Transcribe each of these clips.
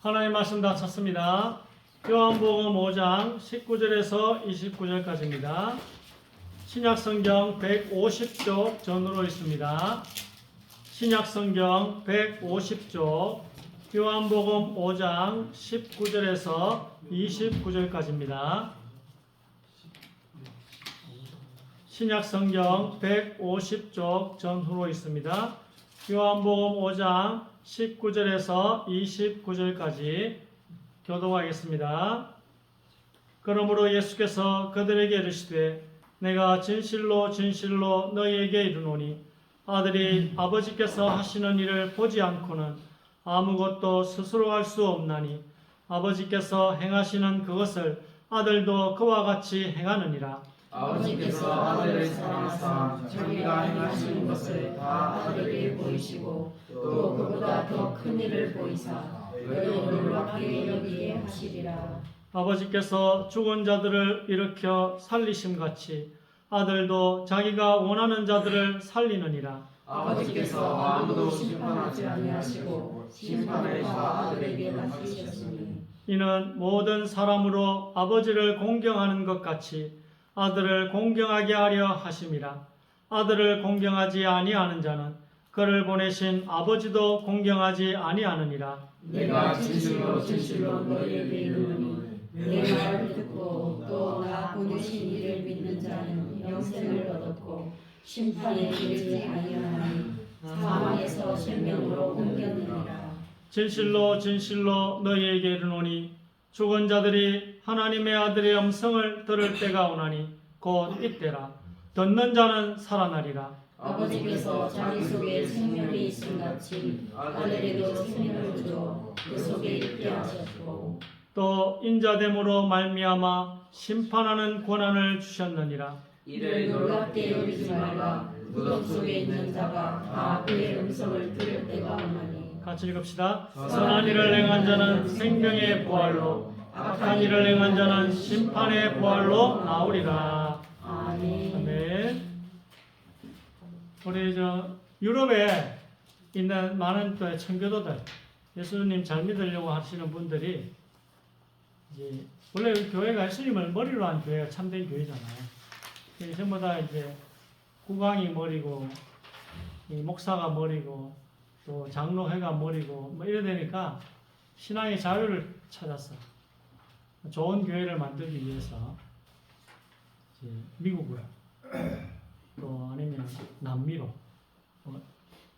하나님 말씀 다 찾습니다. 요한복음 5장 19절에서 29절까지입니다. 신약성경 150쪽 전으로 있습니다. 신약성경 150쪽 요한복음 5장 19절에서 29절까지입니다. 신약성경 150쪽 전후로 있습니다. 요한복음 5장 19절에서 29절까지 교독하겠습니다. 그러므로 예수께서 그들에게 이르시되 내가 진실로 진실로 너희에게 이르노니 아들이 아버지께서 하시는 일을 보지 않고는 아무것도 스스로 할 수 없나니 아버지께서 행하시는 그것을 아들도 그와 같이 행하느니라. 아버지께서 아들을 사랑하사 자기가 행하시는 것을 다 아들에게 보이시고 또 그보다 더 큰 일을 보이사 너희를 놀랍게 여기게 하시리라. 아버지께서 죽은 자들을 일으켜 살리심같이 아들도 자기가 원하는 자들을 살리느니라. 아버지께서 아무도 심판하지 아니하시고 심판을 다 아들에게 맡기셨으니 이는 모든 사람으로 아버지를 공경하는 것 같이 아들을 공경하게 하려 하심이라. 아들을 공경하지 아니하는 자는 그를 보내신 아버지도 공경하지 아니하느니라. 내가 진실로 진실로 너희에게 이르노니 내 말을 듣고 또 나 보내신 이를 믿는 자는 영생을 얻었고 심판에 이르지 아니하나니 사망에서 생명으로 옮겼느니라. 진실로 진실로 너희에게 이르노니 죽은 자들이 하나님의 아들의 음성을 들을 때가 오나니 곧 이때라. 듣는 자는 살아나리라. 아버지께서 자기 속에 생명이 있음 같이 아들에게도 생명을 주어 그 속에 있게 하셨고 또 인자됨으로 말미암아 심판하는 권한을 주셨느니라. 이를 놀랍게 여기지 말라. 무덤 속에 있는 자가 다 그의 음성을 들을 때가 오나니. 같이 읽읍시다. 선한 일을 행한 자는 생명의 부활로 악한 일을 행한 자는 심판의 부활로 나오리라. 아멘. 아멘. 우리 유럽에 있는 많은 또 청교도들, 예수님 잘 믿으려고 하시는 분들이 이제 원래 교회가 예수님을 머리로 한 교회가 참된 교회잖아요. 전부 다 이제 국왕이 머리고 이 목사가 머리고 또 장로회가 머리고 뭐 이래 되니까 신앙의 자유를 찾았어. 좋은 교회를 만들기 위해서 이제 미국으로 또 아니면 남미로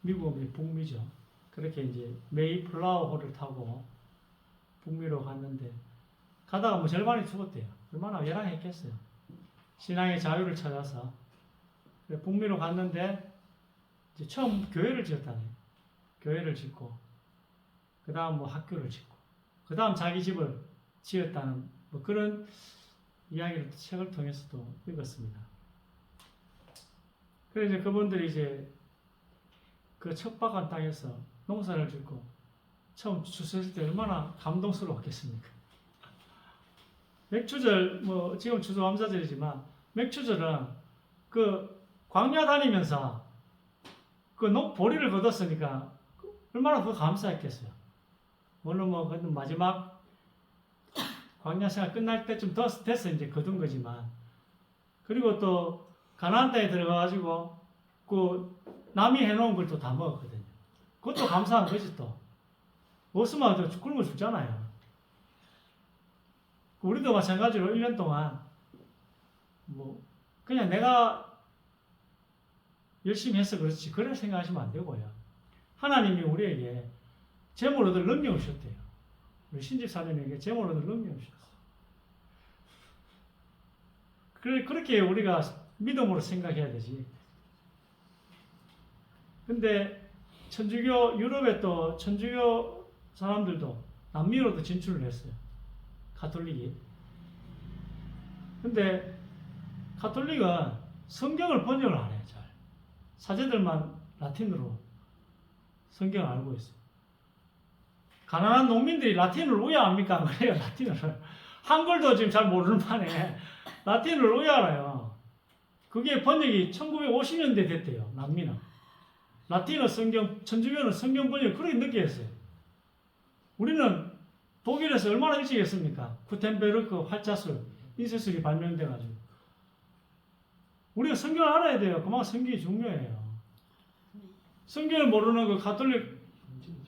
미국은 북미죠. 그렇게 이제 메이플라워호를 타고 북미로 갔는데 가다가 뭐 절반이 죽었대요. 얼마나 열악했겠어요. 신앙의 자유를 찾아서 북미로 갔는데 이제 처음 교회를 지었다네. 교회를 짓고 그 다음 뭐 학교를 짓고 그 다음 자기 집을 지었다는 뭐 그런 이야기를 책을 통해서도 읽었습니다. 그래서 이제 그분들이 이제 그 척박한 땅에서 농사를 짓고 처음 주셨을 때 얼마나 감동스러웠겠습니까? 맥추절 뭐 지금 추수감사절이지만 맥추절은 그 광야 다니면서 그 보리를 거뒀으니까 얼마나 더 감사했겠어요. 물론 뭐 그 마지막 광야 생활 끝날 때쯤 돼서 이제 거둔 거지만 그리고 또 가나안 땅에 들어가가지고 그 남이 해놓은 걸 또 다 먹었거든요. 그것도 감사한 거지 또. 없으면 또 굶어 죽잖아요. 우리도 마찬가지로 1년 동안 뭐 그냥 내가 열심히 해서 그렇지 그런 생각하시면 안 되고요. 하나님이 우리에게 재물 얻을 능력을 주셨대요. 우리 신집사님에게 재물 얻을 능력을 주셨어요. 그렇게 우리가 믿음으로 생각해야 되지. 근데 천주교 유럽에 또 천주교 사람들도 남미로도 진출을 했어요. 가톨릭이. 근데 가톨릭은 성경을 번역을 안 해요. 잘. 사제들만 라틴으로 성경을 알고 있어요. 가난한 농민들이 라틴을 왜 압니까? 안 그래요, 라틴어를. 한글도 지금 잘 모르는 판에 라틴을 왜 알아요? 그게 번역이 1950년대 됐대요, 남미는. 라틴어 성경, 천주교는 성경 번역 그렇게 늦게 했어요. 우리는 독일에서 얼마나 일찍 했습니까? 구텐베르크 활자술, 인쇄술이 발명돼가지고. 우리가 성경을 알아야 돼요. 그만큼 성경이 중요해요. 성경을 모르는 그 가톨릭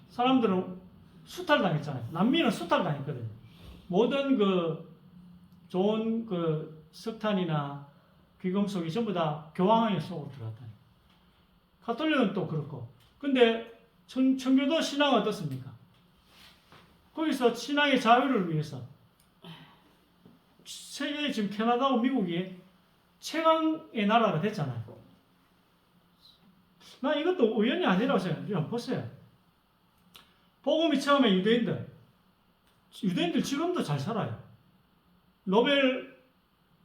사람들은 수탈당했잖아요. 남미는 수탈당했거든요. 모든 그 좋은 그 석탄이나 귀금속이 전부 다 교황의 속으로 들어갔다. 가톨릭은 또 그렇고. 근데 청교도 신앙은 어떻습니까? 거기서 신앙의 자유를 위해서 세계에 지금 캐나다하고 미국이 최강의 나라가 됐잖아요. 나 이것도 우연이 아니라고 생각해요. 한번 보세요. 복음이 처음에 유대인들 지금도 잘 살아요.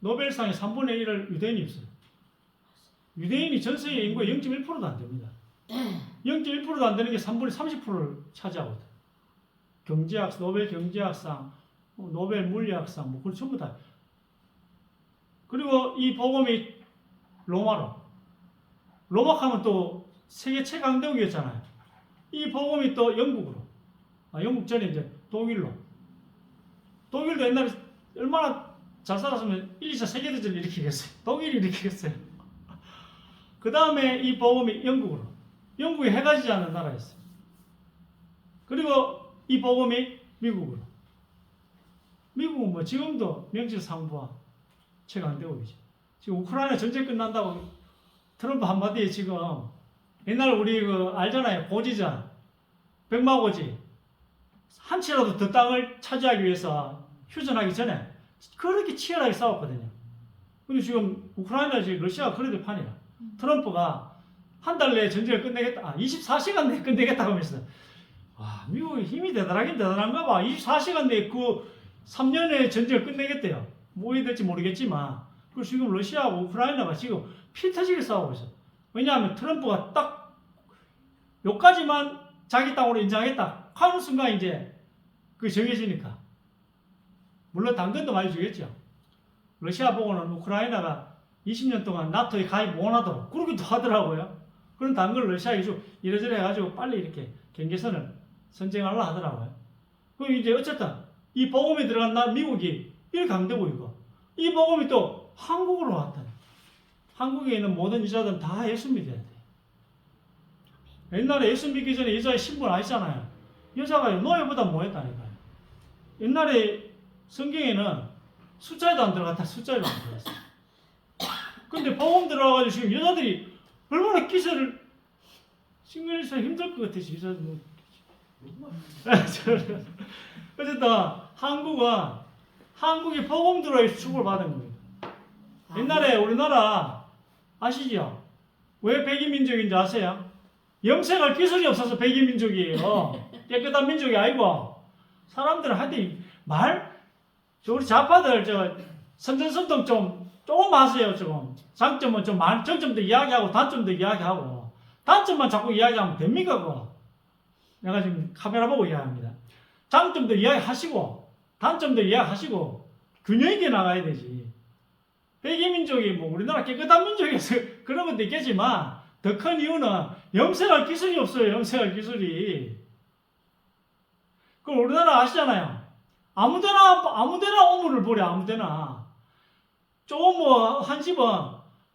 노벨상의 3분의 1을 유대인이 있어요. 유대인이 전 세계 인구의 0.1%도 안 됩니다. 0.1%도 안 되는 게 3분의 30%를 차지하거든. 노벨 경제학상, 노벨 물리학상, 그걸 전부 다. 그리고 이 복음이 로마로. 로마하면 또 세계 최강대국이었잖아요. 이 복음이 또 영국으로. 영국 전에 이제 독일로. 독일도 옛날에 얼마나 잘 살았으면 1, 2차 세계대전을 일으키겠어요. 독일이 일으키겠어요. 그 다음에 이 복음이 영국으로. 영국이 해가 지지 않는 나라였어요. 그리고 이 복음이 미국으로. 미국은 뭐 지금도 명실상부하 최강대국이죠. 지금 우크라이나 전쟁 끝난다고 트럼프 한마디에 지금 옛날 우리 그 알잖아요. 고지전, 백마고지. 한 치라도 더 땅을 차지하기 위해서 휴전하기 전에 그렇게 치열하게 싸웠거든요. 근데 지금 우크라이나 지금 러시아가 그래도 판이라. 트럼프가 한 달 내에 전쟁을 끝내겠다. 24시간 내에 끝내겠다고 하면서 와, 미국의 힘이 대단하긴 대단한가 봐. 24시간 내에 그 3년의 전쟁을 끝내겠대요. 뭐가 될지 모르겠지만. 그리고 지금 러시아하고 우크라이나가 지금 피 터지게 싸우고 있어. 왜냐하면 트럼프가 딱 요까지만 자기 땅으로 인정하겠다 하는 순간 이제 그게 정해지니까. 물론 당근도 많이 주겠죠. 러시아 보고는 우크라이나가 20년 동안 나토에 가입 못 하도록 그러기도 하더라고요. 그런 당근을 러시아에 좀 이래저래 해가지고 빨리 이렇게 경계선을 선정하려 하더라고요. 그럼 이제 어쨌든 이 복음에 들어간 미국이 1강대국이고 이 복음이 또 한국으로 왔다. 한국에 있는 모든 여자들은 다 예수 믿어야 돼. 옛날에 예수 믿기 전에 여자의 신분 아시잖아요. 여자가 노예보다 뭐했다니까요. 옛날에 성경에는 숫자에도 안 들어갔다. 숫자에도 안 들어갔어. 근데 복음 들어가가지고 지금 여자들이 얼마나 기세를 신경해서 힘들 것 같아. 여자들 뭐. 어쨌든 한국이 복음 들어와서 축복을 받은 거예요. 옛날에 우리나라 아시죠? 왜 백인민족인지 아세요? 염색할 기술이 없어서 백인민족이에요. 깨끗한 민족이 아니고 사람들은 하여튼 우리 좌파들 선전선동 조금 하세요. 조금 장점은 좀 많은 장점도 이야기하고 단점도 이야기하고 단점만 자꾸 이야기하면 됩니까? 그거? 내가 지금 카메라 보고 이야기합니다. 장점도 이야기하시고 단점도 이야기하시고 균형 있게 나가야 되지. 백인민족이 뭐 우리나라 깨끗한 민족이어서 그런 것도 있겠지만 더 큰 이유는 염색할 기술이 없어요. 염색할 기술이. 그럼 우리나라 아시잖아요. 아무데나 오물을 버려. 아무데나. 조금 뭐 한 집은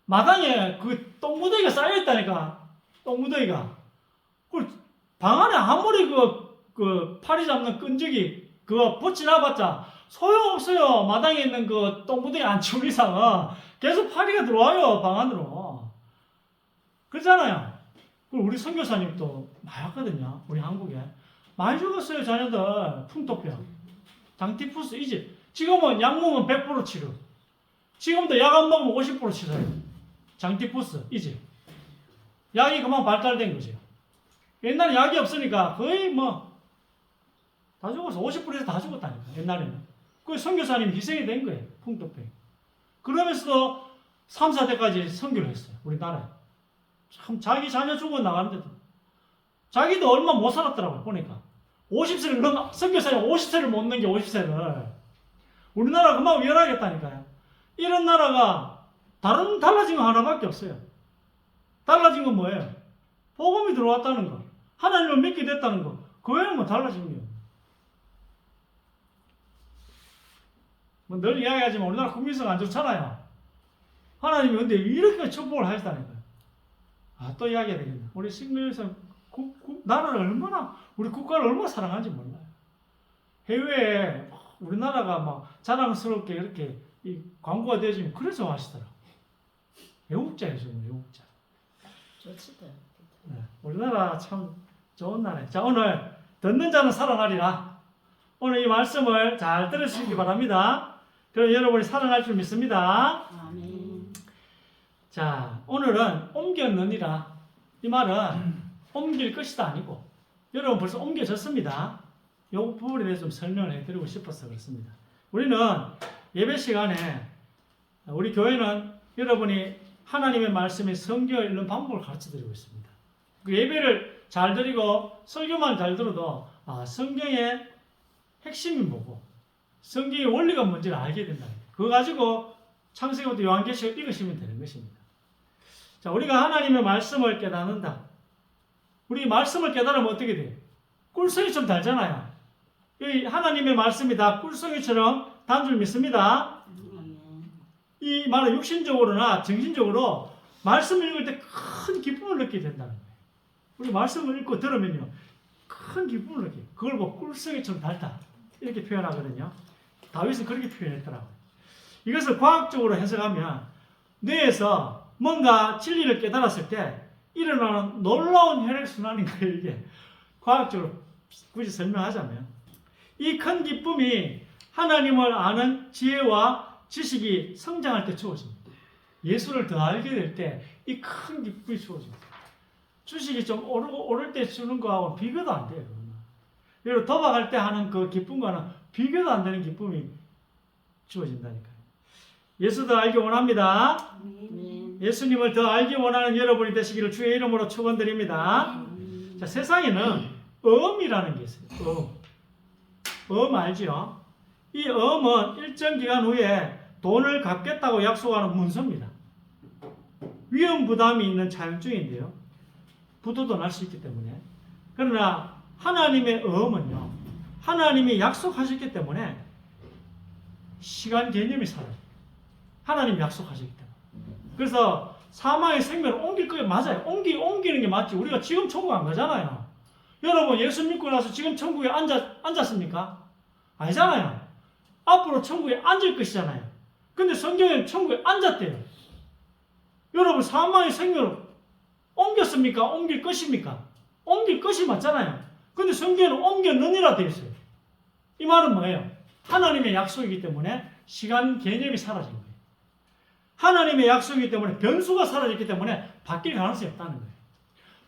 마당에 그 똥무더기가 쌓여있다니까. 똥무더기가. 방 안에 아무리 그 파리 잡는 끈적이 그거 붙여놔봤자 소용없어요. 마당에 있는 그 똥무더기 안 치울 이상은 계속 파리가 들어와요. 방 안으로. 그렇잖아요. 그리고 우리 선교사님도 많이 왔거든요. 우리 한국에. 많이 죽었어요. 자녀들. 풍토병. 장티푸스 이집. 지금은 약 먹으면 100% 치료. 지금도 약 안 먹으면 50% 치료해요. 장티푸스 이집. 약이 그만 발달된 거죠. 옛날에 약이 없으니까 거의 다 죽었어. 50%에서 다 죽었다니까. 옛날에는. 그 선교사님 희생이 된 거예요. 풍토병. 그러면서도 3, 4대까지 선교를 했어요. 우리나라에. 참 자기 자녀 죽어 나가는데도. 자기도 얼마 못 살았더라고요. 보니까. 50세를 선교사님 50세를 못 넘겨 50세를. 우리나라 그만 위험하겠다니까요. 이런 나라가 달라진 거 하나밖에 없어요. 달라진 건 뭐예요? 복음이 들어왔다는 거. 하나님을 믿게 됐다는 거. 그 외에는 뭐 달라진 게 없어요. 늘 이야기하지만 우리나라 국민성 안 좋잖아요. 하나님이 근데 이렇게 축복을 하셨다는 거예요. 또 이야기해야 되겠네. 우리 식민에서 나라를 얼마나, 우리 국가를 얼마나 사랑하는지 몰라요. 해외에 우리나라가 막 자랑스럽게 이렇게 광고가 되어지면 그래서 하시더라고요. 애국자예요, 저는 애국자. 좋지다. 네, 우리나라 참 좋은 나라예요. 자, 오늘 듣는 자는 살아나리라. 오늘 이 말씀을 잘 들으시기 바랍니다. 그럼 여러분이 살아날 줄 믿습니다. 아멘. 자, 오늘은 옮겼느니라. 이 말은 옮길 것이다 아니고, 여러분 벌써 옮겨졌습니다. 이 부분에 대해서 좀 설명을 해드리고 싶어서 그렇습니다. 우리는 예배 시간에, 우리 교회는 여러분이 하나님의 말씀이 성경을 읽는 방법을 가르쳐 드리고 있습니다. 그 예배를 잘 드리고 설교만 잘 들어도 성경의 핵심이 뭐고 성경의 원리가 뭔지를 알게 된다. 그거 가지고 창세기부터 요한계시록 읽으시면 되는 것입니다. 자, 우리가 하나님의 말씀을 깨닫는다. 우리 말씀을 깨달으면 어떻게 돼요? 꿀송이처럼 달잖아요. 이 하나님의 말씀이 다 꿀송이처럼 단 줄 믿습니다. 이 말은 육신적으로나 정신적으로 말씀을 읽을 때 큰 기쁨을 느끼게 된다는 거예요. 우리 말씀을 읽고 들으면요, 큰 기쁨을 느껴요. 그걸 보고 꿀송이처럼 달다 이렇게 표현하거든요. 다윗은 그렇게 표현했더라고요. 이것을 과학적으로 해석하면 뇌에서 뭔가 진리를 깨달았을 때 일어나는 놀라운 혈액순환인 거예요. 이게 과학적으로 굳이 설명하자면 이 큰 기쁨이 하나님을 아는 지혜와 지식이 성장할 때 주어집니다. 예수를 더 알게 될 때 이 큰 기쁨이 주어집니다. 주식이 좀 오를 때 주는 거하고 비교도 안 돼요. 그리고 도박할 때 하는 그 기쁨과는 비교도 안 되는 기쁨이 주어진다니까요. 예수 더 알기 원합니다. 예수님을 더 알기 원하는 여러분이 되시기를 주의 이름으로 축원드립니다. 자, 세상에는 엄이라는 게 있어요. 엄 알죠? 이 엄은 일정 기간 후에 돈을 갚겠다고 약속하는 문서입니다. 위험 부담이 있는 자격증인데요. 부도도 날 수 있기 때문에. 그러나 하나님의 엄은요, 하나님이 약속하셨기 때문에 시간 개념이 살아요. 하나님이 약속하셨기 때문에. 그래서 사망의 생명을 옮길 거에 맞아요. 옮기는 게 맞지. 우리가 지금 천국 안 가잖아요. 여러분 예수 믿고 나서 지금 천국에 앉았습니까? 아니잖아요. 앞으로 천국에 앉을 것이잖아요. 근데 성경에는 천국에 앉았대요. 여러분 사망의 생명을 옮겼습니까? 옮길 것입니까? 옮길 것이 맞잖아요. 근데 성경에는 옮겼느니라 되어 있어요. 이 말은 뭐예요? 하나님의 약속이기 때문에 시간 개념이 사라진 거예요. 하나님의 약속이기 때문에 변수가 사라졌기 때문에 바뀔 가능성이 없다는 거예요.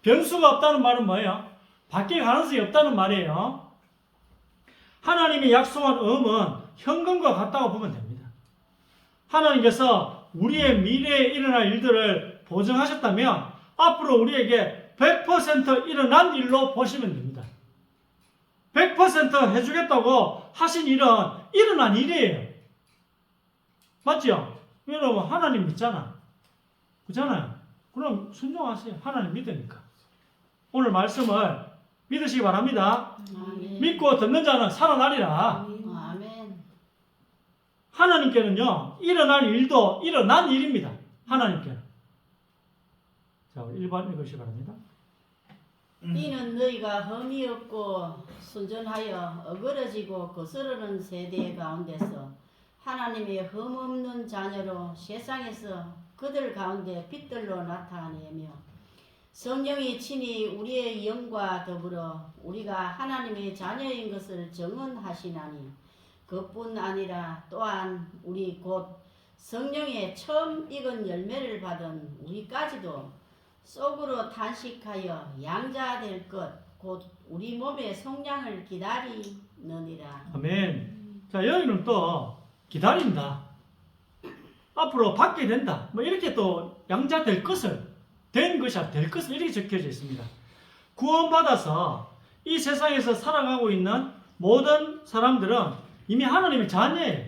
변수가 없다는 말은 뭐예요? 바뀔 가능성이 없다는 말이에요. 하나님이 약속한 엄은 현금과 같다고 보면 됩니다. 하나님께서 우리의 미래에 일어날 일들을 보증하셨다면 앞으로 우리에게 100% 일어난 일로 보시면 됩니다. 100% 해주겠다고 하신 일은 일어난 일이에요. 맞죠? 여러분 하나님 믿잖아. 그렇잖아요. 그럼 순종하세요. 하나님 믿으니까. 오늘 말씀을 믿으시기 바랍니다. 아멘. 믿고 듣는 자는 살아나리라. 아멘. 하나님께는요, 일어날 일도 일어난 일입니다. 하나님께는. 자, 우리 1번 읽으시기 바랍니다. 이는 너희가 흠이 없고 순전하여 어그러지고 거스르는 세대 가운데서 하나님의 흠없는 자녀로 세상에서 그들 가운데 빛들로 나타내며 성령이 친히 우리의 영과 더불어 우리가 하나님의 자녀인 것을 증언하시나니 그뿐 아니라 또한 우리 곧 성령의 처음 익은 열매를 받은 우리까지도 속으로 단식하여 양자 될 것 곧 우리 몸의 성량을 기다리느니라. 아멘. 자, 여기는 또 기다린다. 앞으로 받게 된다. 뭐 이렇게 또 양자 될 것을, 된 것이야 될 것을 이렇게 적혀져 있습니다. 구원받아서 이 세상에서 살아가고 있는 모든 사람들은 이미 하나님의 자녀예요.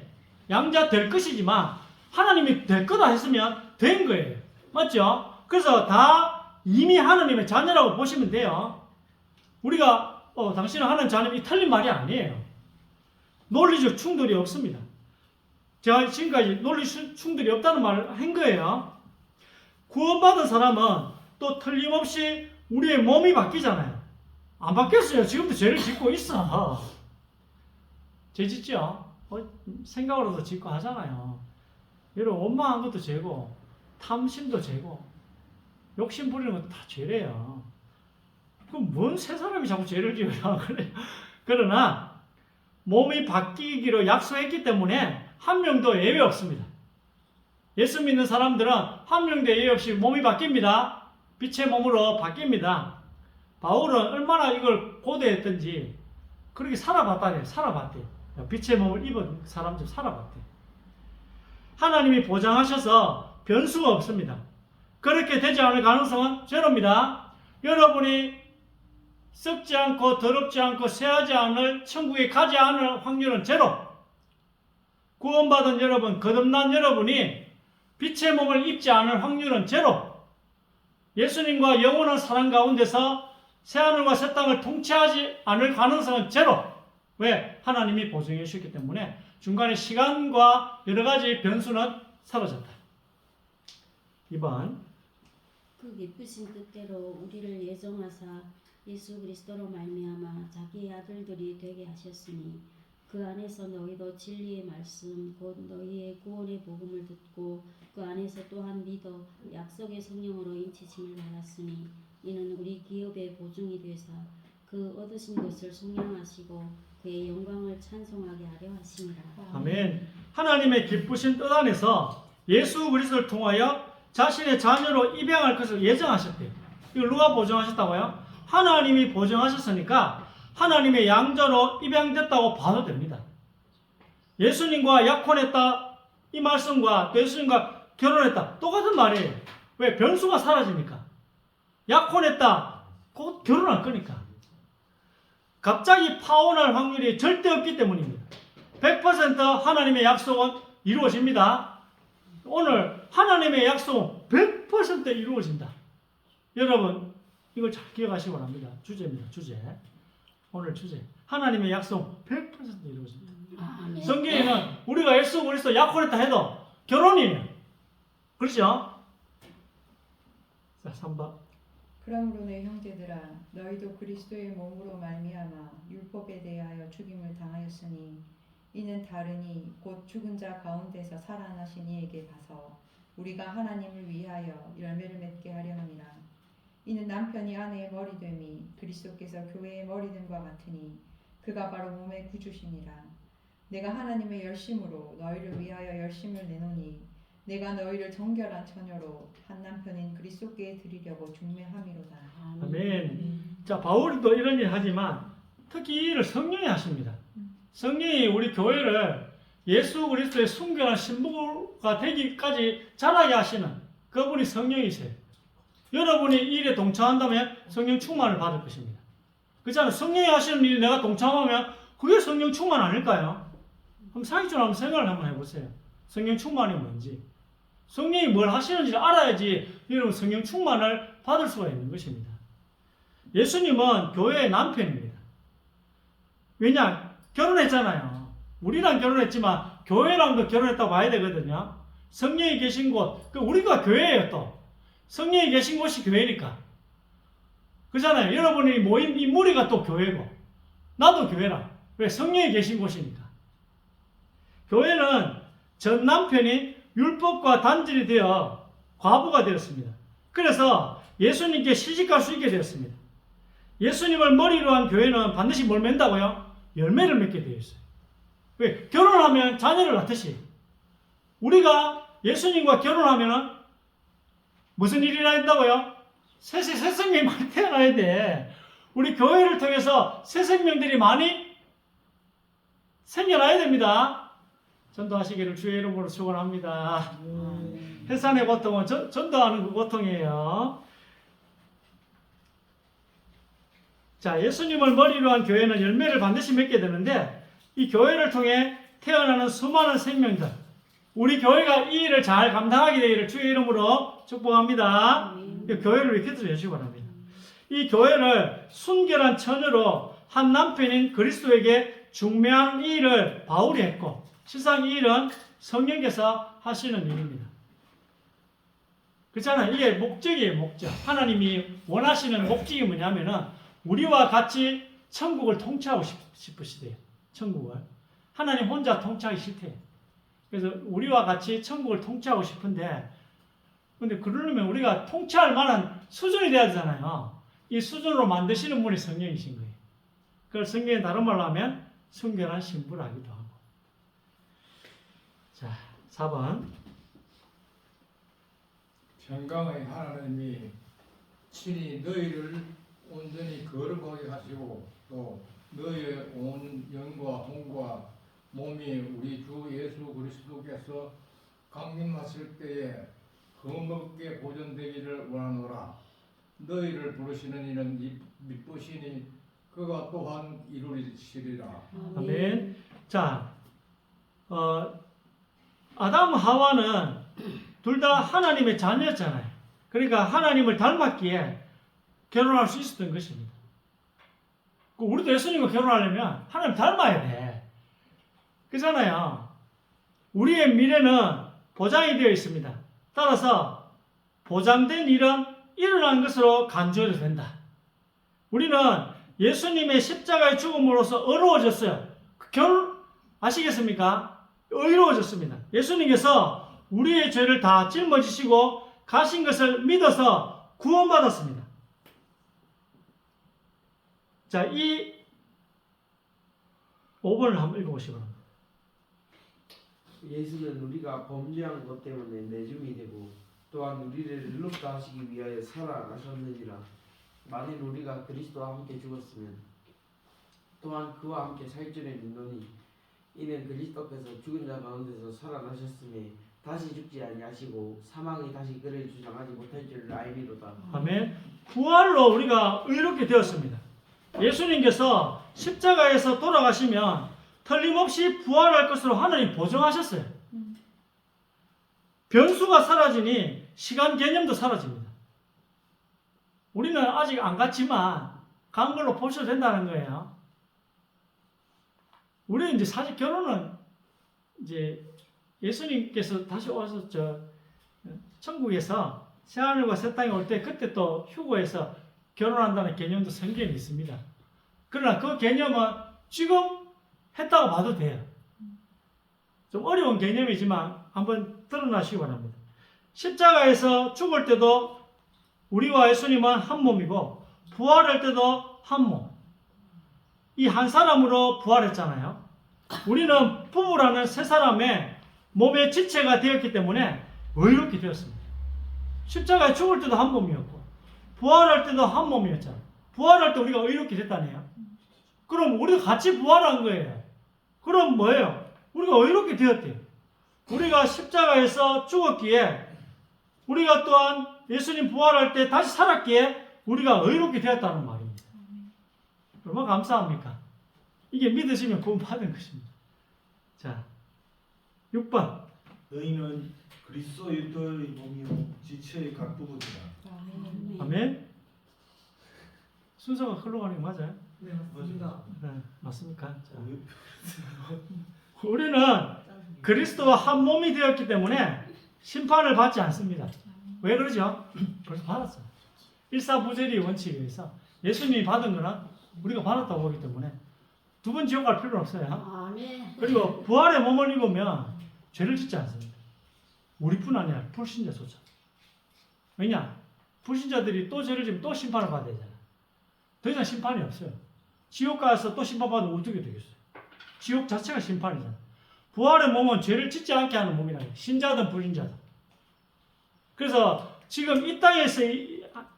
양자 될 것이지만 하나님이 될 거다 했으면 된 거예요. 맞죠? 그래서 다 이미 하나님의 자녀라고 보시면 돼요. 우리가 당신은 하나님 자녀이 틀린 말이 아니에요. 논리적 충돌이 없습니다. 제가 지금까지 논리 충돌이 없다는 말을 한 거예요. 구원받은 사람은 또 틀림없이 우리의 몸이 바뀌잖아요. 안 바뀌었어요. 지금도 죄를 짓고 있어. 죄 짓죠? 생각으로도 짓고 하잖아요. 여러분, 원망한 것도 죄고, 탐심도 죄고, 욕심 부리는 것도 다 죄래요. 그럼 뭔 새 사람이 자꾸 죄를 지어요? 그래. 그러나, 몸이 바뀌기로 약속했기 때문에 한 명도 예외 없습니다. 예수 믿는 사람들은 한 명도 예외 없이 몸이 바뀝니다. 빛의 몸으로 바뀝니다. 바울은 얼마나 이걸 고대했던지 그렇게 살아봤다네. 살아봤대. 빛의 몸을 입은 사람들 살아봤대. 하나님이 보장하셔서 변수가 없습니다. 그렇게 되지 않을 가능성은 제로입니다. 여러분이 썩지 않고 더럽지 않고 쇠하지 않을 천국에 가지 않을 확률은 제로. 구원받은 여러분, 거듭난 여러분이 빛의 몸을 입지 않을 확률은 제로. 예수님과 영원한 사랑 가운데서 새하늘과 새 땅을 통치하지 않을 가능성은 제로. 왜? 하나님이 보증해 주셨기 때문에 중간에 시간과 여러 가지 변수는 사라졌다. 2번. 그 기쁘신 뜻대로 우리를 예정하사 예수 그리스도로 말미암아 자기의 아들들이 되게 하셨으니 그 안에서 너희도 진리의 말씀 곧 너희의 구원의 복음을 듣고 그 안에서 또한 믿어 약속의 성령으로 인치심을 받았으니 이는 우리 기업의 보증이 되사 그 얻으신 것을 속량하시고 그의 영광을 찬송하게 하려 하심이라. 아멘. 하나님의 기쁘신 뜻 안에서 예수 그리스도를 통하여 자신의 자녀로 입양할 것을 예정하셨대요. 이걸 누가 보증하셨다고요? 하나님이 보증하셨으니까 하나님의 양자로 입양됐다고 봐도 됩니다. 예수님과 약혼했다 이 말씀과 예수님과 결혼했다 똑같은 말이에요. 왜? 변수가 사라지니까. 약혼했다 곧 결혼할 거니까. 갑자기 파혼할 확률이 절대 없기 때문입니다. 100% 하나님의 약속은 이루어집니다. 오늘 하나님의 약속은 100% 이루어진다. 여러분 이걸 잘 기억하시기 바랍니다. 주제입니다. 주제. 오늘 주제. 하나님의 약속 100% 이루어집니다. 아멘. 성경에는 우리가 예수 그리스도 약혼했다 해도 결혼이에요. 그렇죠? 자, 3번. 그러므로 내 형제들아 너희도 그리스도의 몸으로 말미암아 율법에 대하여 죽임을 당하였으니 이는 다르니 곧 죽은 자 가운데서 살아나신 이에게 가서 우리가 하나님을 위하여 열매를 맺게 하려 함이라. 이는 남편이 아내의 머리됨이 그리스도께서 교회의 머리됨과 같으니 그가 바로 몸의 구주시니라. 내가 하나님의 열심으로 너희를 위하여 열심을 내노니 내가 너희를 정결한 처녀로 한 남편인 그리스도께 드리려고 중매함이로다. 아멘. 자, 바울도 이런 일 하지만 특히 이 일을 성령이 하십니다. 성령이 우리 교회를 예수 그리스도의 순결한 신부가 되기까지 자라게 하시는 그분이 성령이세요. 여러분이 이 일에 동참한다면 성령 충만을 받을 것입니다. 그렇잖아요. 성령이 하시는 일에 내가 동참하면 그게 성령 충만 아닐까요? 그럼 사기적으로 한번 생각을 한번 해보세요. 성령 충만이 뭔지. 성령이 뭘 하시는지를 알아야지 여러분 성령 충만을 받을 수가 있는 것입니다. 예수님은 교회의 남편입니다. 왜냐? 결혼했잖아요. 우리랑 결혼했지만 교회랑도 결혼했다고 봐야 되거든요. 성령이 계신 곳, 우리가 교회예요 또. 성령이 계신 곳이 교회니까. 그렇잖아요. 여러분이 모인 이 무리가 또 교회고 나도 교회라. 왜? 성령이 계신 곳이니까. 교회는 전 남편이 율법과 단절이 되어 과부가 되었습니다. 그래서 예수님께 시집갈 수 있게 되었습니다. 예수님을 머리로 한 교회는 반드시 뭘 맺는다고요? 열매를 맺게 되어 있어요. 왜? 결혼하면 자녀를 낳듯이 우리가 예수님과 결혼하면 무슨 일이 일어나야 된다고요? 새 생명이 많이 태어나야 돼. 우리 교회를 통해서 새 생명들이 많이 생겨나야 됩니다. 전도하시기를 주의 이름으로 축원합니다. 해산의 고통은 전도하는 그 고통이에요. 자, 예수님을 머리로 한 교회는 열매를 반드시 맺게 되는데 이 교회를 통해 태어나는 수많은 생명들, 우리 교회가 이 일을 잘 감당하게 되기를 주의 이름으로 축복합니다. 교회를 이렇게 해주시기 바랍니다. 이 교회를 순결한 처녀로 한 남편인 그리스도에게 중매한 이 일을 바울이 했고 실상 이 일은 성령께서 하시는 일입니다. 그렇잖아요. 이게 목적이에요, 목적. 하나님이 원하시는 목적이 뭐냐면은 우리와 같이 천국을 통치하고 싶으시대요. 천국을. 하나님 혼자 통치하기 싫대요. 그래서 우리와 같이 천국을 통치하고 싶은데, 근데 그러려면 우리가 통치할 만한 수준이 돼야 되잖아요. 이 수준으로 만드시는 분이 성령이신 거예요. 그걸 성경에 다른 말로 하면 순결한 신부라기도 하고. 자, 4번. 평강의 하나님이 친히 너희를 온전히 거룩하게 하시고 또 너희의 온 영과 혼과 몸이 우리 주 예수 그리스도께서 강림하실 때에 흠없게 보존되기를 원하노라. 너희를 부르시는 이는 미쁘시니 그가 또한 이루리시리라. 아멘. 자, 아담 하와는 둘 다 하나님의 자녀였잖아요. 그러니까 하나님을 닮았기에 결혼할 수 있었던 것입니다. 우리도 예수님과 결혼하려면 하나님 닮아야 돼. 그렇잖아요. 우리의 미래는 보장이 되어 있습니다. 따라서 보장된 일은 일어난 것으로 간주해도 된다. 우리는 예수님의 십자가의 죽음으로써 의로워졌어요. 아시겠습니까? 의로워졌습니다. 예수님께서 우리의 죄를 다 짊어지시고 가신 것을 믿어서 구원받았습니다. 자, 이 5번을 한번 읽어보시기 바랍니다. 예수는 우리가 범죄한 것 때문에 매줌이 되고 또한 우리를 의롭다 하시기 위하여 살아나셨느니라. 만일 우리가 그리스도와 함께 죽었으면 또한 그와 함께 살 줄을 믿노니 이는 그리스도께서 죽은 자 가운데서 살아나셨음에 다시 죽지 아니하시고 사망이 다시 그를 주장하지 못할 줄을 알미로다. 아멘. 부활로 우리가 의롭게 되었습니다. 예수님께서 십자가에서 돌아가시면 틀림없이 부활할 것으로 하나님 보증하셨어요. 변수가 사라지니 시간 개념도 사라집니다. 우리는 아직 안 갔지만 간 걸로 보셔도 된다는 거예요. 우리는 이제 사실 결혼은 이제 예수님께서 다시 와서 천국에서 새하늘과 새 땅에 올 때 그때 또 휴거해서 결혼한다는 개념도 성경에 있습니다. 그러나 그 개념은 지금 했다고 봐도 돼요. 좀 어려운 개념이지만 한번 드러나시기 바랍니다. 십자가에서 죽을 때도 우리와 예수님은 한 몸이고 부활할 때도 한 몸. 이 한 사람으로 부활했잖아요. 우리는 부부라는 세 사람의 몸의 지체가 되었기 때문에 의롭게 되었습니다. 십자가에 죽을 때도 한 몸이었고 부활할 때도 한 몸이었잖아요. 부활할 때 우리가 의롭게 됐다네요. 그럼 우리도 같이 부활한 거예요. 그럼 뭐예요? 우리가 의롭게 되었대요. 우리가 십자가에서 죽었기에 우리가 또한 예수님 부활할 때 다시 살았기에 우리가 의롭게 되었다는 말입니다. 얼마나 감사합니까? 이게 믿으시면 구원받은 것입니다. 자, 6번. 너희는 그리스도 유토의 몸이요 지체의 각 부분이다. 아멘. 순서가 흘러가는 게 맞아요? 네, 맞습니다. 네, 맞습니까? 자. 우리는 그리스도와 한 몸이 되었기 때문에 심판을 받지 않습니다. 왜 그러죠? 벌써 받았어요. 일사부재리 원칙에 의해서 예수님이 받은 거는 우리가 받았다고 보기 때문에 두 번 지옥 갈 필요는 없어요. 아멘. 그리고 부활의 몸을 입으면 죄를 짓지 않습니다. 우리뿐 아니라 불신자조차. 왜냐? 불신자들이 또 죄를 지면 또 심판을 받아야 되잖아요. 더 이상 심판이 없어요. 지옥 가서 또 심판받으면 어떻게 되겠어요? 지옥 자체가 심판이잖아요. 부활의 몸은 죄를 짓지 않게 하는 몸이라는 거예요. 신자든 불신자든. 그래서 지금 이 땅에서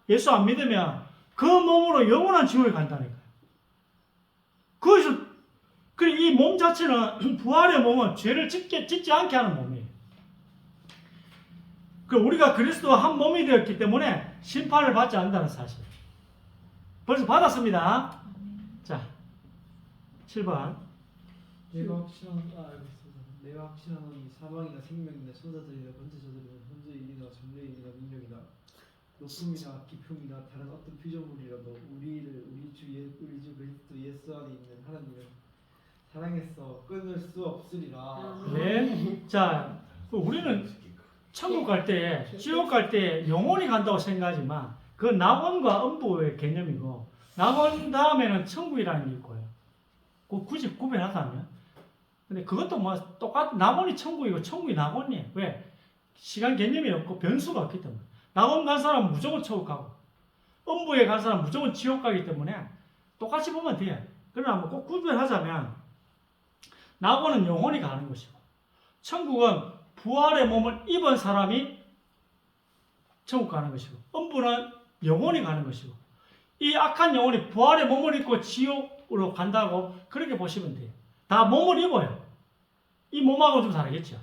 예수 안 믿으면 그 몸으로 영원한 지옥에 간다니까요. 거기서 이 몸 자체는 부활의 몸은 죄를 짓지 않게 하는 몸이에요. 우리가 그리스도와 한 몸이 되었기 때문에 심판을 받지 않는다는 사실. 벌써 받았습니다. 자, 7번. 내가 확신하노니 사망이나 생명이나 천사들이나 권세자들이나 현재일이나 전래일이나 능력이나 높음이나 깊음이나 다른 어떤 피조물이라도 우리 주 그리스도 예수 안에 있는 하나님은 사랑해서 끊을 수 없으리라. 네. 자, 우리는 천국 갈 때, 지옥 갈 때 영원히 간다고 생각하지만 그 낙원과 음부의 개념이고 낙원 다음에는 천국이라는 게 있고요. 그 굳이 구별하자면. 근데 그것도 뭐 낙원이 천국이고 천국이 낙원이에요. 왜? 시간 개념이 없고 변수가 없기 때문에. 낙원 간 사람은 무조건 천국 가고 음부에 간 사람은 무조건 지옥 가기 때문에 똑같이 보면 돼요. 그러나 뭐 꼭 구별하자면 낙원은 영원히 가는 것이고 천국은 부활의 몸을 입은 사람이 천국 가는 것이고 음부는 영원히 가는 것이고 이 악한 영혼이 부활의 몸을 입고 지옥으로 간다고 그렇게 보시면 돼요. 다 몸을 입어요. 이 몸하고 좀 다르겠죠.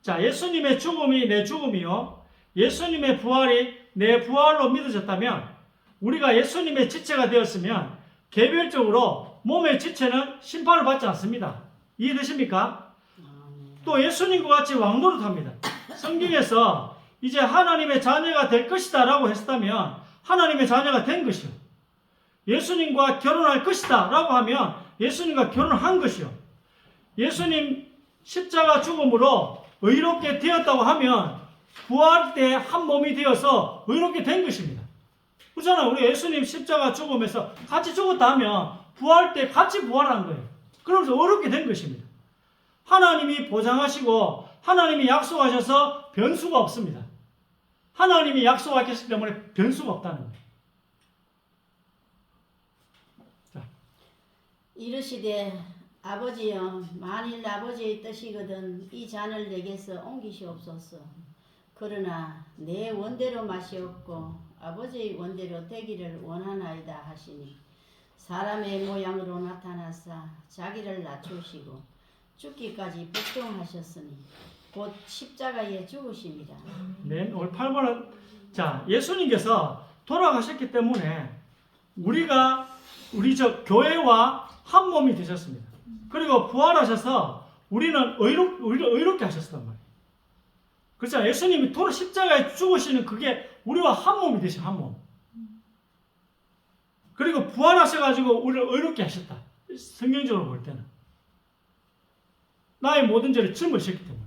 자, 예수님의 죽음이 내 죽음이요 예수님의 부활이 내 부활로 믿어졌다면 우리가 예수님의 지체가 되었으면 개별적으로 몸의 지체는 심판을 받지 않습니다. 이해되십니까? 또 예수님과 같이 왕노릇합니다. 성경에서 이제 하나님의 자녀가 될 것이다 라고 했다면 하나님의 자녀가 된 것이요. 예수님과 결혼할 것이다 라고 하면 예수님과 결혼한 것이요. 예수님 십자가 죽음으로 의롭게 되었다고 하면 부활 때 한 몸이 되어서 의롭게 된 것입니다. 그렇잖아요. 우리 예수님 십자가 죽음에서 같이 죽었다 하면 부활 때 같이 부활한 거예요. 그러면서 의롭게 된 것입니다. 하나님이 보장하시고 하나님이 약속하셔서 변수가 없습니다. 하나님이 약속하셨기 때문에 변수가 없다는 거예요. 자. 이르시되 아버지여 만일 아버지의 뜻이거든 이 잔을 내게서 옮기시옵소서. 그러나 내 원대로 마시옵고 아버지의 원대로 되기를 원하나이다 하시니 사람의 모양으로 나타나사 자기를 낮추시고 죽기까지 복종하셨으니 곧 십자가에 죽으심이라. 네, 오늘 8번은 자 예수님께서 돌아가셨기 때문에 우리 교회와 한 몸이 되셨습니다. 그리고 부활하셔서 우리는 의롭게 하셨단 말이에요. 그렇죠? 예수님이 십자가에 죽으시는 그게 우리와 한 몸이 되신 한 몸. 그리고 부활하셔가지고 우리를 의롭게 하셨다. 성경적으로 볼 때는 나의 모든 죄를 짊어지셨기 때문에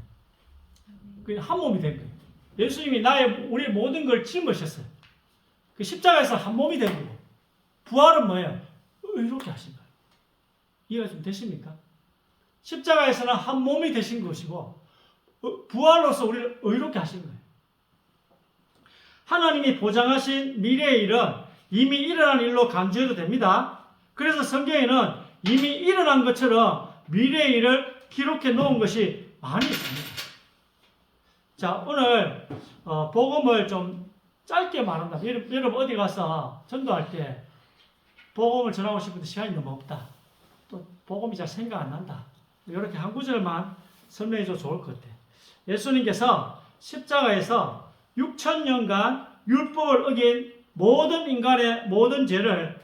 그 한 몸이 된 거예요. 예수님이 우리 모든 걸 짊어지셨어요. 그 십자가에서 한 몸이 된 거고 부활은 뭐예요? 의롭게 하신 거예요. 이해가 좀 되십니까? 십자가에서는 한 몸이 되신 것이고 부활로서 우리를 의롭게 하신 거예요. 하나님이 보장하신 미래의 일은 이미 일어난 일로 간주해도 됩니다. 그래서 성경에는 이미 일어난 것처럼 미래의 일을 기록해 놓은 것이 많이 있습니다. 자, 오늘 복음을 좀 짧게 말한다. 여러분 어디 가서 전도할 때 복음을 전하고 싶은데 시간이 너무 없다. 또 복음이 잘 생각 안 난다. 이렇게 한 구절만 설명해 줘 좋을 것 같아. 예수님께서 십자가에서 6,000년간 율법을 어긴 모든 인간의 모든 죄를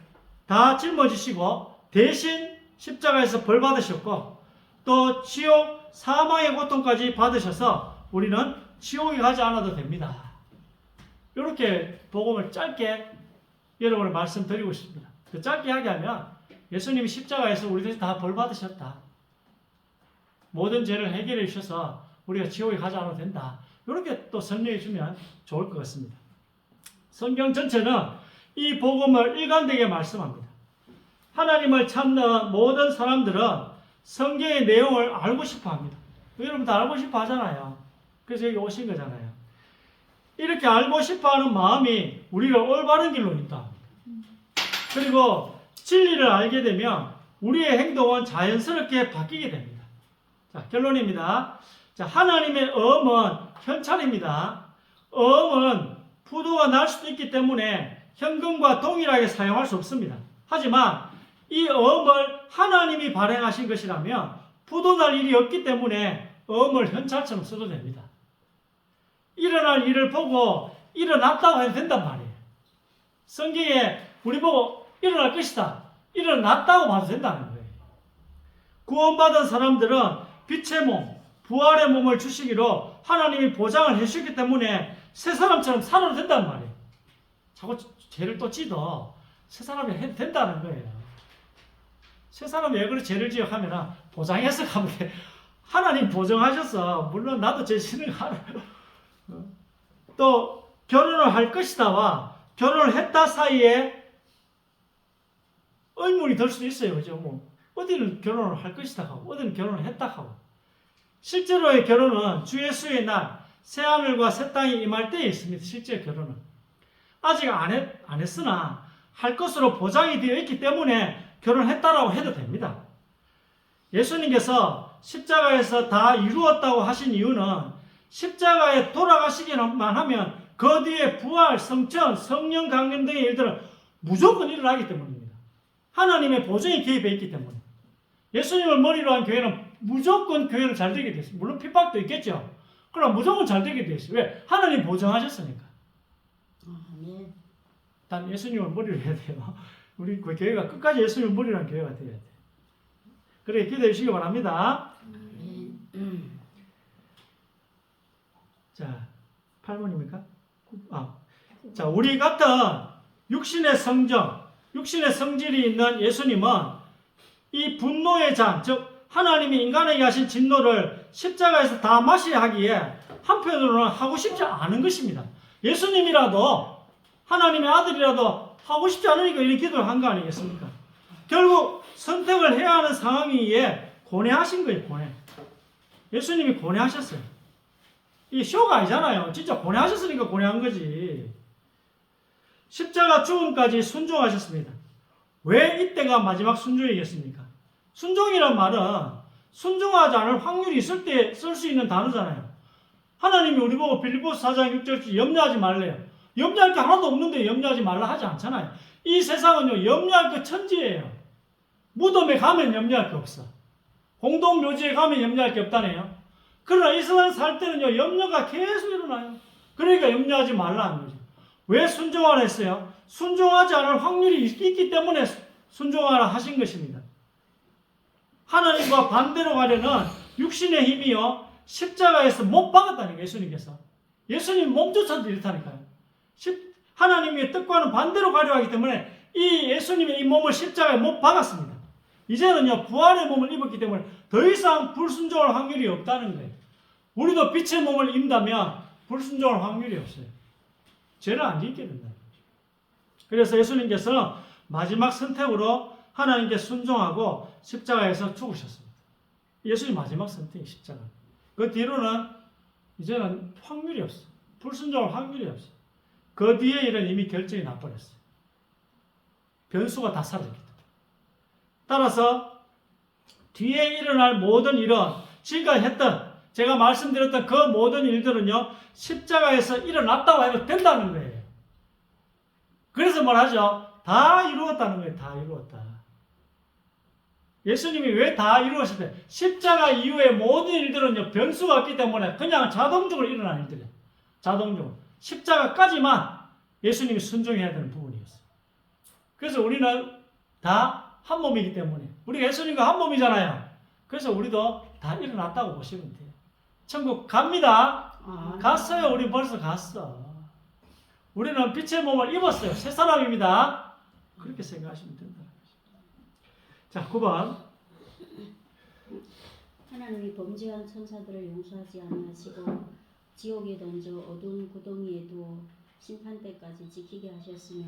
다 짊어지시고 대신 십자가에서 벌 받으셨고 또 지옥 사망의 고통까지 받으셔서 우리는 지옥에 가지 않아도 됩니다. 이렇게 복음을 짧게 여러분을 말씀드리고 싶습니다. 그 짧게 하면 예수님이 십자가에서 우리 대신 다 벌 받으셨다. 모든 죄를 해결해 주셔서 우리가 지옥에 가지 않아도 된다. 이렇게 또 설명해 주면 좋을 것 같습니다. 성경 전체는 이 복음을 일관되게 말씀합니다. 하나님을 찾는 모든 사람들은 성경의 내용을 알고 싶어 합니다. 여러분 다 알고 싶어 하잖아요. 그래서 여기 오신 거잖아요. 이렇게 알고 싶어 하는 마음이 우리를 올바른 길로 인도합니다. 그리고 진리를 알게 되면 우리의 행동은 자연스럽게 바뀌게 됩니다. 자, 결론입니다. 자, 하나님의 어음은 현찰입니다. 어음은 부도가 날 수도 있기 때문에 현금과 동일하게 사용할 수 없습니다. 하지만 이 어음을 하나님이 발행하신 것이라면 부도 날 일이 없기 때문에 어음을 현찰처럼 써도 됩니다. 일어날 일을 보고 일어났다고 해도 된단 말이에요. 성경에 우리 보고 일어날 것이다. 일어났다고 봐도 된다는 거예요. 구원받은 사람들은 빛의 몸, 부활의 몸을 주시기로 하나님이 보장을 해주셨기 때문에 새 사람처럼 살아도 된단 말이에요. 자꾸 죄를 또 지도 새 사람이 해도 된다는 거예요. 세 사람이 왜 그렇게 죄를 지어 하면 보장해서 가면 돼. 하나님 보정하셨어. 물론 나도 제 신을 알아요. 또 결혼을 할 것이다와 결혼을 했다 사이에 의문이 들 수도 있어요. 그죠? 뭐 어디는 결혼을 할 것이다 하고 어디는 결혼을 했다 하고. 실제로의 결혼은 주 예수의 날 새하늘과 새 땅이 임할 때에 있습니다. 실제 결혼은. 아직 안 했으나 할 것으로 보장이 되어 있기 때문에 결혼했다라고 해도 됩니다. 예수님께서 십자가에서 다 이루었다고 하신 이유는 십자가에 돌아가시기만 하면 그 뒤에 부활, 성천, 성령 강림 등의 일들은 무조건 일어나기 때문입니다. 하나님의 보증이 개입해 있기 때문에. 예수님을 머리로 한 교회는 무조건 교회는 잘 되게 됐어요. 물론 핍박도 있겠죠. 그러나 무조건 잘 되게 됐어요. 왜? 하나님 보증하셨으니까. 아멘. 단 예수님을 머리로 해야 돼요. 우리 그 교회가 끝까지 예수님을 머리로 한 교회가 되어야 돼요. 그래 기도해 주시기 바랍니다. 자, 8번입니까? 자, 우리 같은 육신의 성정, 육신의 성질이 있는 예수님은 이 분노의 잔, 즉 하나님이 인간에게 하신 진노를 십자가에서 다 마셔야 하기에 한편으로는 하고 싶지 않은 것입니다. 예수님이라도 하나님의 아들이라도 하고 싶지 않으니까 이런 기도를 한 거 아니겠습니까? 결국 선택을 해야 하는 상황이기에 고뇌하신 거예요. 고뇌. 예수님이 고뇌하셨어요. 이 쇼가 아니잖아요. 진짜 고뇌하셨으니까 고뇌한 거지. 십자가 죽음까지 순종하셨습니다. 왜 이때가 마지막 순종이겠습니까? 순종이란 말은 순종하지 않을 확률이 있을 때 쓸 수 있는 단어잖아요. 하나님이 우리 보고 빌립보서 4장 6절 염려하지 말래요. 염려할 게 하나도 없는데 염려하지 말라 하지 않잖아요. 이 세상은요, 염려할 게 천지예요. 무덤에 가면 염려할 게 없어. 공동묘지에 가면 염려할 게 없다네요. 그러나 이 세상 살 때는요, 염려가 계속 일어나요. 그러니까 염려하지 말라는 거죠. 왜 순종하라 했어요? 순종하지 않을 확률이 있기 때문에 순종하라 하신 것입니다. 하나님과 반대로 가려는 육신의 힘이요, 십자가에서 못 박았다는 거예요, 예수님께서. 예수님 몸조차도 이렇다니까요. 하나님의 뜻과는 반대로 가려 하기 때문에 이 예수님의 이 몸을 십자가에 못 박았습니다. 이제는요, 부활의 몸을 입었기 때문에 더 이상 불순종할 확률이 없다는 거예요. 우리도 빛의 몸을 입다면 불순종할 확률이 없어요. 죄를 안 짓게 된다. 그래서 예수님께서는 마지막 선택으로 하나님께 순종하고 십자가에서 죽으셨습니다. 예수님 마지막 선택이 십자가. 그 뒤로는 이제는 확률이 없어. 불순종할 확률이 없어. 그 뒤에 일은 이미 결정이 나버렸어요. 변수가 다 사라졌기 때문에. 따라서 뒤에 일어날 모든 일은 지금까지 했던, 제가 말씀드렸던 그 모든 일들은요, 십자가에서 일어났다고 해도 된다는 거예요. 그래서 말하죠. 다 이루었다는 거예요. 다 이루었다. 예수님이 왜 다 이루었을 때 십자가 이후의 모든 일들은요, 변수가 없기 때문에 그냥 자동적으로 일어나는 일들이에요. 자동적으로. 십자가까지만 예수님이 순종해야 되는 부분이었어요. 그래서 우리는 다 한 몸이기 때문에, 우리가 예수님과 한 몸이잖아요. 그래서 우리도 다 일어났다고 보시면 돼요. 천국 갑니다. 갔어요. 우리 벌써 갔어. 우리는 빛의 몸을 입었어요. 새 사람입니다. 그렇게 생각하시면 된다는 거죠. 자, 9번. 하나님이 범죄한 천사들을 용서하지 아니하시고 지옥에 던져 어두운 구덩이에 두어 심판 때까지 지키게 하셨으며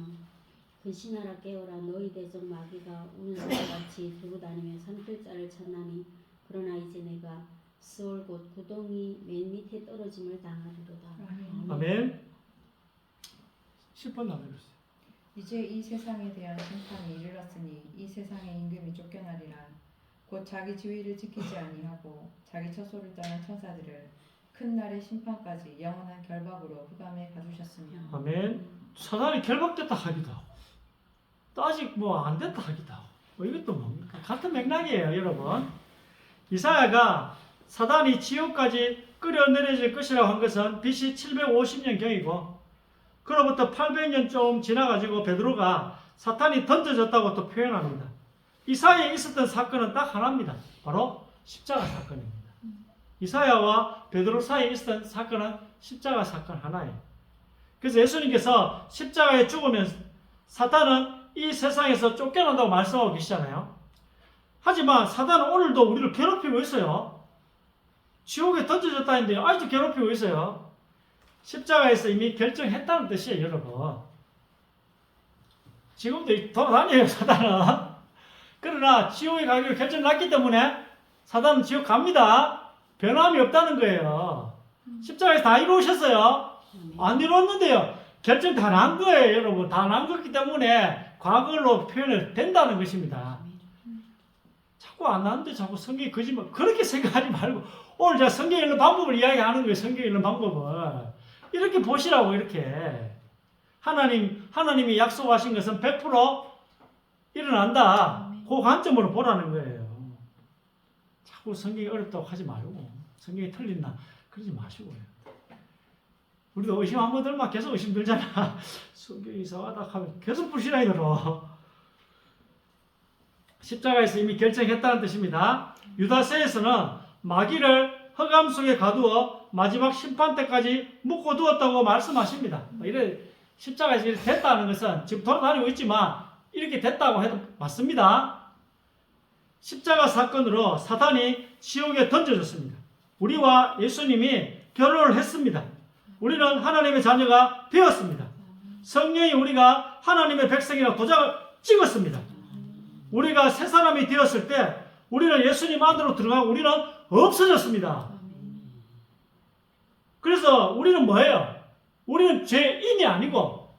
근신하라 깨어라 너희 대적 마귀가 우는 새같이 두고 다니며 산들자를 찾나니 그러나 이제 내가 스올 곧 구덩이 맨 밑에 떨어짐을 당하리로다. 아멘. 10번 나눠주세요. 이제 이 세상에 대한 심판이 이르렀으니 이 세상의 임금이 쫓겨나리라. 곧 자기 지위를 지키지 아니하고 자기 처소를 떠난 천사들을 큰 날의 심판까지 영원한 결박으로 흑암에 가두셨으며. 아멘. 사단이 결박됐다 하기도 하고 또 아직 뭐 안 됐다 하기도 하고 이것도 뭡니까? 같은 맥락이에요, 여러분. 이사야가 사단이 지옥까지 끌어내려질 것이라고 한 것은 BC 750년경이고 그로부터 800년 좀 지나가지고 베드로가 사탄이 던져졌다고 또 표현합니다. 이 사이에 있었던 사건은 딱 하나입니다. 바로 십자가 사건입니다. 이사야와 베드로 사이에 있었던 사건은 십자가 사건 하나예요. 그래서 예수님께서 십자가에 죽으면 사탄은 이 세상에서 쫓겨난다고 말씀하고 계시잖아요. 하지만 사단은 오늘도 우리를 괴롭히고 있어요. 지옥에 던져졌다는데 아직도 괴롭히고 있어요. 십자가에서 이미 결정했다는 뜻이에요, 여러분. 지금도 돌아다녀요, 사단은. 그러나 지옥에 가기로 결정났기 때문에 사단은 지옥 갑니다. 변함이 없다는 거예요. 십자가에서 다 이루셨어요. 안 이뤘는데요. 결정 다 난 거예요, 여러분. 다 난 거기 때문에 과거로 표현을 된다는 것입니다. 자꾸 안 나는데 자꾸 성경이 거짓말. 그렇게 생각하지 말고 오늘 제가 성경에 있는 방법을 이야기하는 거예요. 성경에 있는 방법을. 이렇게 보시라고, 이렇게. 하나님이 약속하신 것은 100% 일어난다. 그 관점으로 보라는 거예요. 자꾸 성경이 어렵다고 하지 말고, 성경이 틀린다. 그러지 마시고요. 우리도 의심 한번 들면 계속 의심 들잖아. 성경이 이상하다 하면 계속 불신앙이 들어. 십자가에서 이미 결정했다는 뜻입니다. 유다서에서는 마귀를 흑암 속에 가두어 마지막 심판 때까지 묶어두었다고 말씀하십니다. 이래 십자가에서 이렇게 됐다는 것은 지금 돌아다니고 있지만 이렇게 됐다고 해도 맞습니다. 십자가 사건으로 사탄이 지옥에 던져졌습니다. 우리와 예수님이 결혼을 했습니다. 우리는 하나님의 자녀가 되었습니다. 성령이 우리가 하나님의 백성이라고 도장을 찍었습니다. 우리가 새 사람이 되었을 때 우리는 예수님 안으로 들어가고 우리는 없어졌습니다. 그래서 우리는 뭐예요? 우리는 죄인이 아니고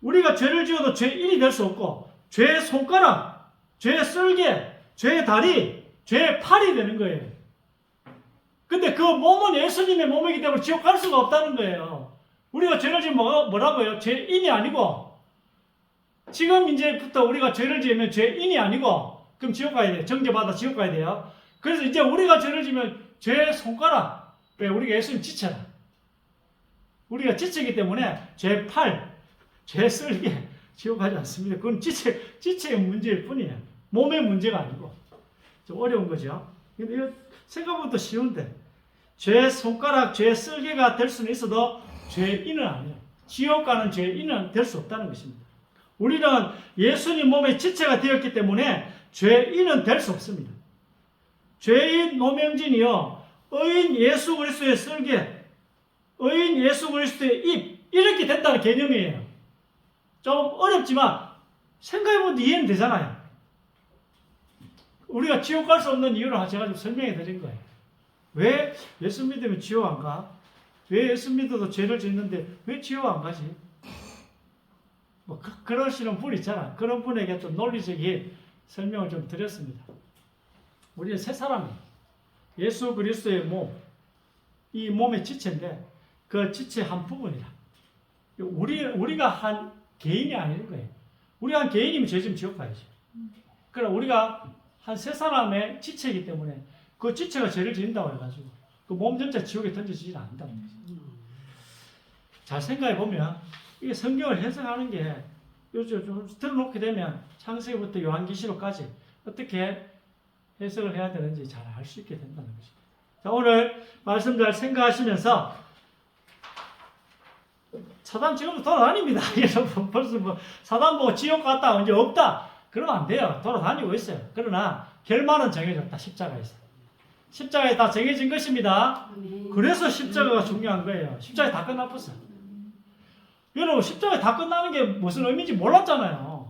우리가 죄를 지어도 죄인이 될 수 없고 죄의 손가락, 죄의 쓸개, 죄의 다리, 죄의 팔이 되는 거예요. 근데 그 몸은 예수님의 몸이기 때문에 지옥 갈 수가 없다는 거예요. 우리가 죄를 지으면 뭐라고요? 죄인이 아니고 지금 이제부터 우리가 죄를 지으면 죄인이 아니고 그럼 지옥 가야 돼요. 정죄받아 지옥 가야 돼요. 그래서 이제 우리가 죄를 지으면 죄의 손가락, 왜 우리가 예수님 지체라. 우리가 지체이기 때문에 죄 팔, 죄 쓸개 지옥 가지 않습니다. 그건 지체의 문제일 뿐이에요. 몸의 문제가 아니고. 좀 어려운 거죠. 근데 이거 생각보다 쉬운데 죄 손가락, 죄 쓸개가 될 수는 있어도 죄인은 아니에요. 지옥 가는 죄인은 될 수 없다는 것입니다. 우리는 예수님 몸의 지체가 되었기 때문에 죄인은 될 수 없습니다. 죄인 노명진이요, 의인 예수 그리스도의 쓸개, 의인 예수 그리스도의 입, 이렇게 됐다는 개념이에요. 좀 어렵지만 생각해보면 이해는 되잖아요. 우리가 지옥 갈 수 없는 이유를 제가 좀 설명해 드린 거예요. 왜 예수 믿으면 지옥 안 가? 왜 예수 믿어도 죄를 짓는데 왜 지옥 안 가지? 뭐 그러시는 분 있잖아. 그런 분에게 좀 논리적인 설명을 좀 드렸습니다. 우리는 새 사람이에요. 예수 그리스도의 몸, 이 몸의 지체인데 그 지체 한 부분이라. 우리가 한 개인이 아닌 거예요. 우리가 한 개인이면 죄 지으면 지옥 가야지. 그러나 우리가 한 세 사람의 지체이기 때문에 그 지체가 죄를 지은다고 해가지고 그 몸 전체 지옥에 던져지지 않는다는 거죠. 잘 생각해 보면 이게 성경을 해석하는 게 요즘 좀 들어놓게 되면 창세기부터 요한계시록까지 어떻게 해석을 해야 되는지 잘 알 수 있게 된다는 것입니다. 자, 오늘 말씀 잘 생각하시면서 사단 지금도 돌아다닙니다. 여러분 벌써 뭐 사단 보고 지옥 갔다 이제 없다 그러면 안 돼요. 돌아다니고 있어요. 그러나 결말은 정해졌다. 십자가에서. 십자가에 다 정해진 것입니다. 그래서 십자가가 중요한 거예요. 십자가에 다 끝났었어요. 여러분 십자가에 다 끝나는 게 무슨 의미인지 몰랐잖아요.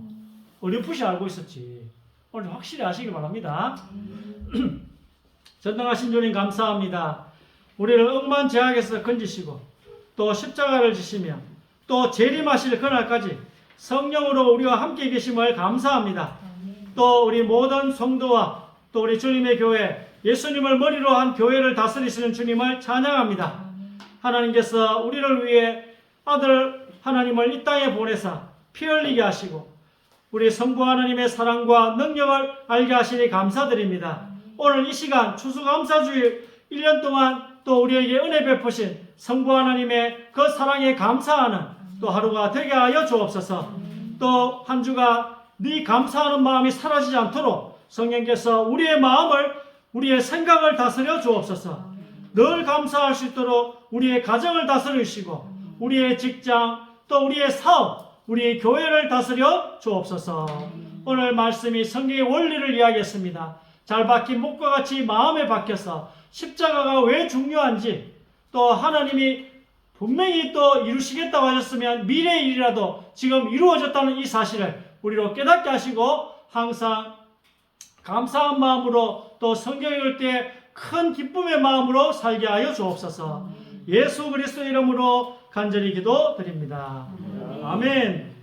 어렴풋이 알고 있었지. 오늘 확실히 아시기 바랍니다. 전능하신 주님 감사합니다. 우리를 억만제약에서 건지시고 또 십자가를 지시며 또 재림하실 그날까지 성령으로 우리와 함께 계심을 감사합니다. 또 우리 모든 성도와 또 우리 주님의 교회, 예수님을 머리로 한 교회를 다스리시는 주님을 찬양합니다. 하나님께서 우리를 위해 아들 하나님을 이 땅에 보내사 피 흘리게 하시고 우리 성부 하나님의 사랑과 능력을 알게 하시니 감사드립니다. 오늘 이 시간 추수감사주일 1년 동안 또 우리에게 은혜 베푸신 성부 하나님의 그 사랑에 감사하는 또 하루가 되게 하여 주옵소서. 또 한 주가 네 감사하는 마음이 사라지지 않도록 성령께서 우리의 마음을 우리의 생각을 다스려 주옵소서. 늘 감사할 수 있도록 우리의 가정을 다스리시고 우리의 직장 또 우리의 사업 우리의 교회를 다스려 주옵소서. 오늘 말씀이 성경의 원리를 이야기했습니다. 잘 박힌 목과 같이 마음에 박혀서 십자가가 왜 중요한지, 또 하나님이 분명히 또 이루시겠다고 하셨으면 미래의 일이라도 지금 이루어졌다는 이 사실을 우리로 깨닫게 하시고 항상 감사한 마음으로 또 성경 읽을 때 큰 기쁨의 마음으로 살게 하여 주옵소서. 예수 그리스도 이름으로 간절히 기도드립니다. 아멘.